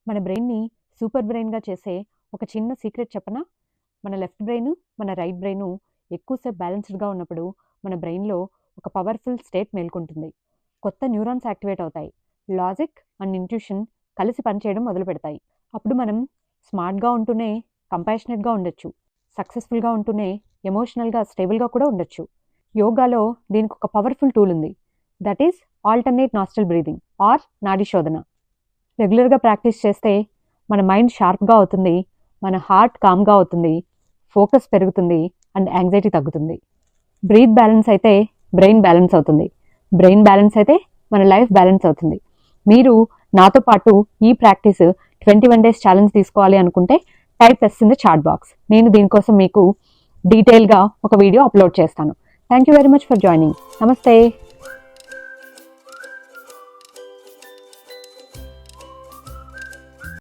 మన బ్రెయిన్ని సూపర్ బ్రెయిన్గా చేసే ఒక చిన్న సీక్రెట్ చెప్పనా? మన లెఫ్ట్ బ్రెయిన్, మన రైట్ బ్రెయిన్ ఎక్కువసేపు బ్యాలెన్స్డ్గా ఉన్నప్పుడు మన బ్రెయిన్లో ఒక పవర్ఫుల్ స్టేట్ మేల్కొంటుంది. కొత్త న్యూరాన్స్ యాక్టివేట్ అవుతాయి. లాజిక్ అండ్ ఇంట్యూషన్ కలిసి పనిచేయడం మొదలు పెడతాయి. అప్పుడు మనం స్మార్ట్గా ఉంటూనే కంపాషనేట్గా ఉండొచ్చు, సక్సెస్ఫుల్గా ఉంటూనే ఎమోషనల్గా స్టేబుల్గా కూడా ఉండొచ్చు. యోగాలో దీనికి ఒక పవర్ఫుల్ టూల్ ఉంది. That is alternate nostril breathing or nadi shodhana. రెగ్యులర్గా ప్రాక్టీస్ చేస్తే మన మైండ్ షార్ప్గా అవుతుంది, మన హార్ట్ కామ్గా అవుతుంది, ఫోకస్ పెరుగుతుంది అండ్ యాంగ్జైటీ తగ్గుతుంది. బ్రీత్ బ్యాలెన్స్ అయితే బ్రెయిన్ బ్యాలెన్స్ అవుతుంది, బ్రెయిన్ బ్యాలెన్స్ అయితే మన లైఫ్ బ్యాలెన్స్ అవుతుంది. మీరు నాతో పాటు ఈ ప్రాక్టీస్ 21 days ఛాలెంజ్ తీసుకోవాలి అనుకుంటే type S in the chat box. నేను దీనికోసం మీకు డీటెయిల్గా ఒక వీడియో అప్లోడ్ చేస్తాను. Thank you very much for joining. నమస్తే.